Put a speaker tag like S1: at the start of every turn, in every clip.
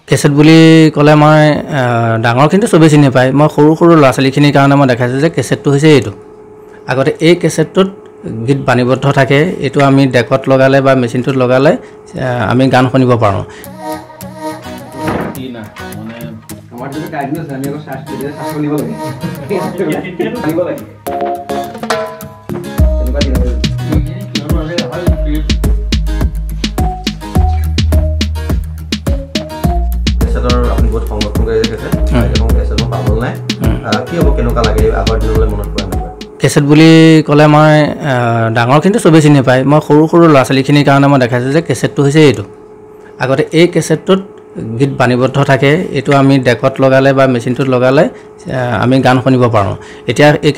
S1: cassette বুলি ক'লে মই ডাঙৰ কিন্তু চবেই চিনি পায় মই সৰু সৰু ল'ৰা ছোৱালীখিনিৰ কাৰণে মই দেখাইছোঁ যে কেছেটটো হৈছে এইটো আগতে এই কেছেটটোত গীত বাণীবদ্ধ থাকে এইটো আমি ডেকত লগালে বা মেচিনটোত লগালে আমি গান শুনিব পাৰোঁ কেছেট বুলি ক'লে মই ডাঙৰ কিন্তু চবেই চিনি পায় মই সৰু সৰু ল'ৰা ছোৱালীখিনিৰ কাৰণে মই দেখাইছোঁ যে কেছেটটো হৈছে এইটো আগতে এই কেছেটটোত গীত বাণীবদ্ধ থাকে এইটো আমি ডেকত লগালে বা মেচিনটোত লগালে আমি গান শুনিব পাৰোঁ এতিয়া এই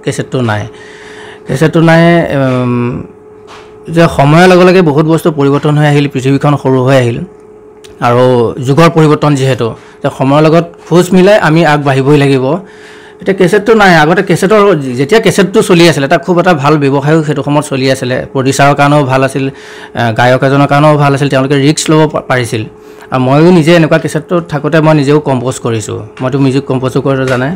S1: কেছেটটো নাই যে সময়ৰ লগে লগে বহুত বস্তু পৰিৱৰ্তন হৈ আহিল পৃথিৱীখন সৰু হৈ আহিল আৰু যুগৰ পৰিৱৰ্তন যিহেতু সময়ৰ লগত খোজ মিলাই আমি আগবাঢ়িবই লাগিব এতিয়া কেছেটটো নাই আগতে যেতিয়া কেছেটটো চলি আছিলে এটা খুব এটা ভাল ব্যৱসায়ো সেইটো সময়ত চলি আছিলে প্ৰডিউচাৰৰ কাৰণেও ভাল আছিল গায়ক এজনৰ কাৰণেও ভাল আছিল তেওঁলোকে ৰিস্ক ল'ব পাৰিছিল আৰু ময়ো নিজে এনেকুৱা কেছেটটোত থাকোঁতে মই নিজেও কম্প'জ কৰিছোঁ মইতো মিউজিক কম্প'জো কৰোঁ জানে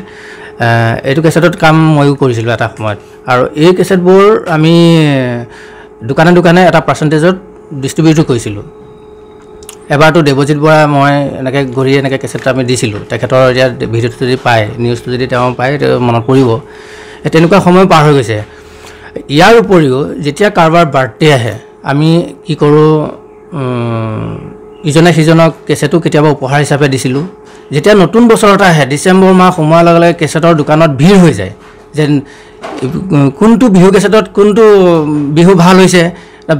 S1: এইটো কেছেটত কাম ময়ো কৰিছিলোঁ এটা সময়ত আৰু এই কেছেটবোৰ আমি দোকানে দোকানে এটা পাৰ্চেণ্টেজত ডিষ্ট্ৰিবিউটো কৰিছিলোঁ এবাৰতো দেৱজিৎ বৰা মই এনেকৈ ঘূৰি এনেকৈ কেছেট আমি দিছিলোঁ তেখেতৰ এতিয়া ভিডিঅ'টো যদি পায় নিউজটো যদি তেওঁ পায় মনত পৰিব তেনেকুৱা সময় পাৰ হৈ গৈছে ইয়াৰ উপৰিও যেতিয়া কাৰোবাৰ বাৰ্থডে আহে আমি কি কৰোঁ ইজনে সিজনক কেছেটো কেতিয়াবা উপহাৰ হিচাপে দিছিলোঁ যেতিয়া নতুন বছৰত আহে ডিচেম্বৰ মাহ সোমোৱাৰ লগে লগে কেছেটৰ দোকানত ভিৰ হৈ যায় যেন কোনটো বিহু কেছেটত কোনটো বিহু ভাল হৈছে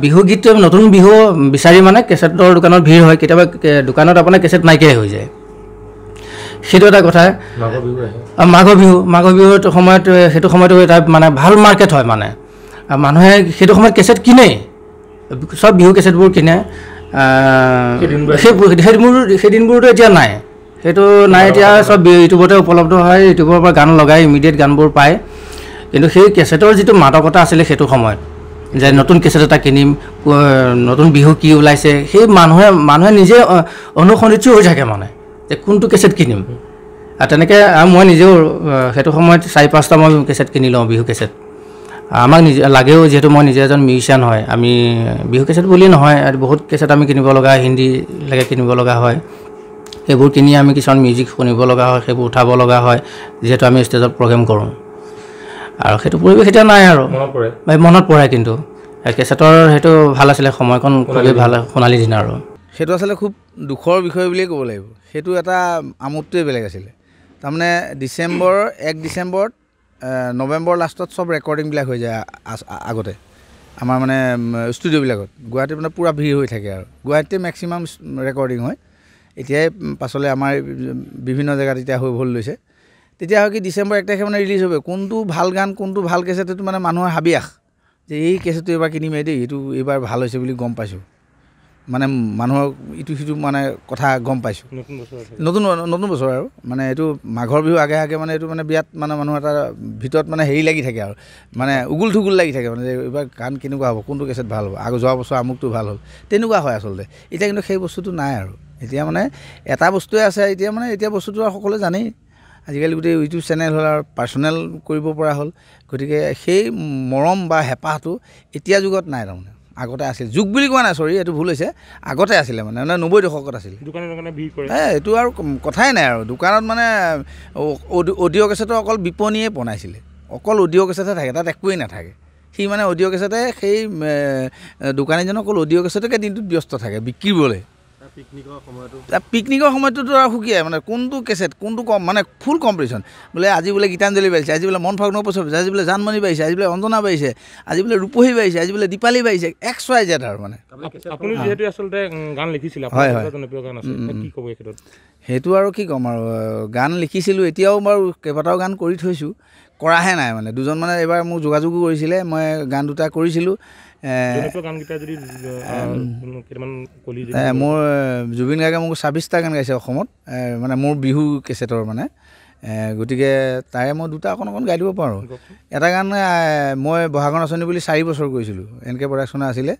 S1: বিহু গীতটো নতুন বিহু বিচাৰি মানে কেছেটৰ দোকানত ভিৰ হয় কেতিয়াবা দোকানত আপোনাৰ কেছেট নাইকিয়াই হৈ যায় সেইটো এটা কথা মাঘ বিহুৰ সময়ত সেইটো সময়তো এটা মানে ভাল মাৰ্কেট হয় মানে মানুহে সেইটো সময়ত কেছেট কিনেই সব বিহু কেছেটবোৰ কিনে সেই দিনবোৰতো এতিয়া নাই সেইটো নাই এতিয়া সব ইউটিউবতে উপলব্ধ হয় ইউটিউবৰ পৰা গান লগাই ইমিডিয়েট গানবোৰ পায় কিন্তু সেই কেছেটৰ যিটো মাদকতা আছিলে সেইটো সময়ত যে নতুন কেছেট এটা কিনিম নতুন বিহু কি ওলাইছে সেই মানুহে নিজে অনুসন্ধিত হৈ থাকে মানে যে কোনটো কেছেট কিনিম আৰু তেনেকৈ মই নিজেও সেইটো সময়ত 4-5টা মই কেছেট কিনি লওঁ বিহু কেছেট আমাক লাগেও যিহেতু মই নিজে এজন মিউজিচিয়ান হয় আমি বিহু কেছেট বুলি নহয় বহুত কেছেট আমি কিনিব লগা হিন্দীলৈকে কিনিব লগা হয় সেইবোৰ কিনি আমি কিছুমান মিউজিক শুনিব লগা হয় সেইবোৰ উঠাব লগা হয় যিহেতু আমি ষ্টেজত প্ৰগ্ৰেম কৰোঁ আৰু সেইটো পৰিৱেশ এতিয়া নাই আৰু মনত পৰে কিন্তু কেছেটৰ সেইটো ভাল আছিলে সময়কণ খুবেই ভাল সোণালী দিন আৰু
S2: সেইটো আচলতে খুব দুখৰ বিষয় বুলিয়ে ক'ব লাগিব সেইটো এটা আমোদটোৱে বেলেগ আছিলে তাৰমানে 1 ডিচেম্বৰত নৱেম্বৰ লাষ্টত চব ৰেকৰ্ডিংবিলাক হৈ যায় আগতে আমাৰ মানে ষ্টুডিঅ'বিলাকত গুৱাহাটীত মানে পূৰা ভিৰ হৈ থাকে আৰু গুৱাহাটীতে মেক্সিমাম ৰেকৰ্ডিং হয় এতিয়াই পাছলৈ আমাৰ বিভিন্ন জেগাত এতিয়া হৈ ভুল লৈছে তেতিয়া হয় কি ডিচেম্বৰ 1 তাৰিখে মানে ৰিলিজ হ'ব কোনটো ভাল গান কোনটো ভাল কেছেট এইটো মানে মানুহৰ হাবিয়াস যে এই কেছেটটো এইবাৰ কিনিমেই দেই এইটো এইবাৰ ভাল হৈছে বুলি গম পাইছোঁ মানে মানুহৰ ইটো সিটো মানে কথা গম পাইছোঁ নতুন বছৰ আৰু মানে এইটো মাঘৰ বিহু আগে মানে এইটো মানে বিৰাট মানে মানুহৰ এটা ভিতৰত মানে হেৰি লাগি থাকে আৰু মানে উগুল থুগুল লাগি থাকে মানে যে এইবাৰ গান কেনেকুৱা হ'ব কোনটো কেছেট ভাল হ'ব যোৱা বছৰ আমুকটো ভাল হ'ল তেনেকুৱা হয় আচলতে এতিয়া কিন্তু সেই বস্তুটো নাই আৰু এতিয়া মানে এটা বস্তুৱে আছে এতিয়া বস্তুটো আৰু সকলোৱে জানেই আজিকালি গোটেই ইউটিউব চেনেল হ'ল আৰু পাৰ্চনেল কৰিব পৰা হ'ল গতিকে সেই মৰম বা হেঁপাহটো এতিয়া যুগত নাই তাৰমানে আগতে আছিল যুগ বুলি কোৱা নাই চৰি এইটো ভুল হৈছে আগতে আছিলে মানে 90 দশকত আছিলে এইটো আৰু কথাই নাই আৰু দোকানত মানে অডিঅ' কেছেটৰ অকল বিপণীয়ে বনাইছিলে অকল অডিঅ' কেছেটে থাকে তাত একোৱেই নাথাকে সি মানে অডিঅ' কেছেটে সেই দোকানীজন অকল অডিঅ' কেছেটকে দিনটোত ব্যস্ত থাকে বিক্ৰীবলৈ পিকনিকৰ সময়টোতো আৰু সুকীয়াই মানে কোনটো কেছেট কোনটো কম মানে ফুল কম্পিটিশ্যন বোলে আজি বোলে গীতাঞ্জলি বাঢ়িছে আজি বোলে মন ফাগুন উপচৰ আজি বোলে জানমণি বাঢ়িছে আজি বোলে অঞ্জনা বাঢ়িছে আজি বোলে ৰূপহী বাঢ়িছে আজি বোলে দীপালী বাঢ়িছে XYZ আৰু মানে
S3: আপুনি যিহেতু আচলতে গান লিখিছিল
S2: সেইটো আৰু কি ক'ম আৰু গান লিখিছিলোঁ এতিয়াও বাৰু কেইবাটাও গান কৰি থৈছোঁ কৰাহে নাই মানে দুজন মানে এইবাৰ মোক যোগাযোগো কৰিছিলে মই গান দুটা কৰিছিলোঁ মোৰ জুবিন গাৰ্গে মোক 26টা গান গাইছে অসমত মানে মোৰ বিহু কেছেটৰ মানে গতিকে তাৰে মই দুটা অকণ গাই দিব পাৰোঁ এটা গান মই বহাগৰ নাচনী বুলি 4 বছৰ কৰিছিলোঁ এনকে প্ৰডাকশ্যনে আছিলে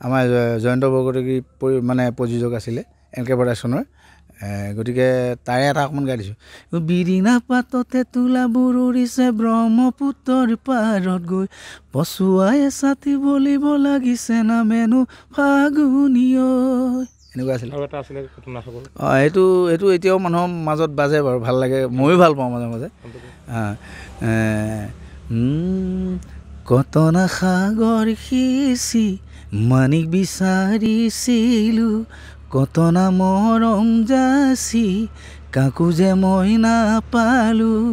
S2: আমাৰ জয়ন্ত বৰকটকী মানে প্ৰযোজক আছিলে এনকে প্ৰডাকশ্যনৰ গতিকে তাৰে এটা অকণমান গাই দিছোঁ বিৰিণা পাততে তোলা বুৰুৰিছে ব্ৰহ্মপুত্ৰৰ পাৰত গৈ পচুৱাই ছাতি বলিব লাগিছে নামেনো ফাগুনীয় এনেকুৱা আছিলে এইটো এতিয়াও মানুহৰ মাজত বাজে বাৰু ভাল লাগে ময়ো ভাল পাওঁ মাজে মাজে কতনা সাগৰ সিঁচি মানিক বিচাৰিছিলোঁ কতনা মৰম যাচি কাকো যে মই নাপালোঁ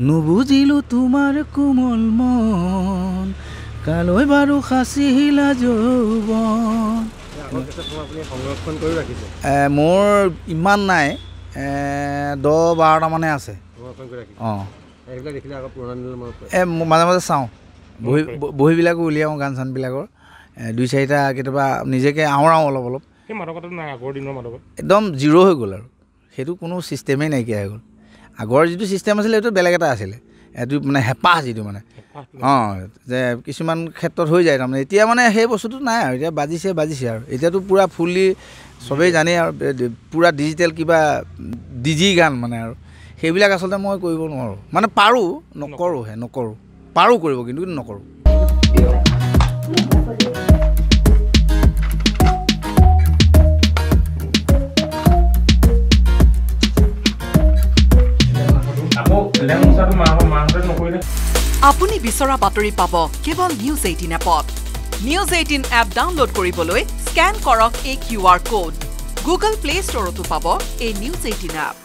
S2: নুবুজিলোঁ তোমাৰ কোমল মন কালৈ বাৰু সাঁচিলা যৌৱন মোৰ ইমান নাই 10-12টা মানে আছে অঁ মাজে মাজে চাওঁ বহীবিলাকো উলিয়াওঁ গান চানবিলাকৰ 2-4টা কেতিয়াবা নিজকে আওৰাওঁ অলপ একদম জিৰ' হৈ গ'ল আৰু সেইটো কোনো ছিষ্টেমেই নাইকিয়া হৈ গ'ল আগৰ যিটো ছিষ্টেম আছিলে সেইটো বেলেগ এটা আছিলে এইটো মানে হেঁপাহ যিটো মানে অঁ যে কিছুমান ক্ষেত্ৰত হৈ যায় তাৰমানে এতিয়া মানে সেই বস্তুটো নাই আৰু এতিয়া বাজিছে আৰু এতিয়াতো পূৰা ফুল্লি চবেই জানে আৰু পূৰা ডিজিটেল কিবা ডিজি গান মানে আৰু সেইবিলাক আচলতে মই কৰিব নোৱাৰোঁ মানে পাৰোঁ নকৰোঁ পাৰোঁ কৰিব কিন্তু নকৰোঁ
S4: আপুনি বিচৰা বাতৰি পাব কেৱল নিউজ 18 এপত নিউজ 18 এপ ডাউনলোড কৰিবলৈ স্কেন কৰক এই QR কোড গুগল প্লে ষ্টৰতো পাব এই নিউজ 18 এপ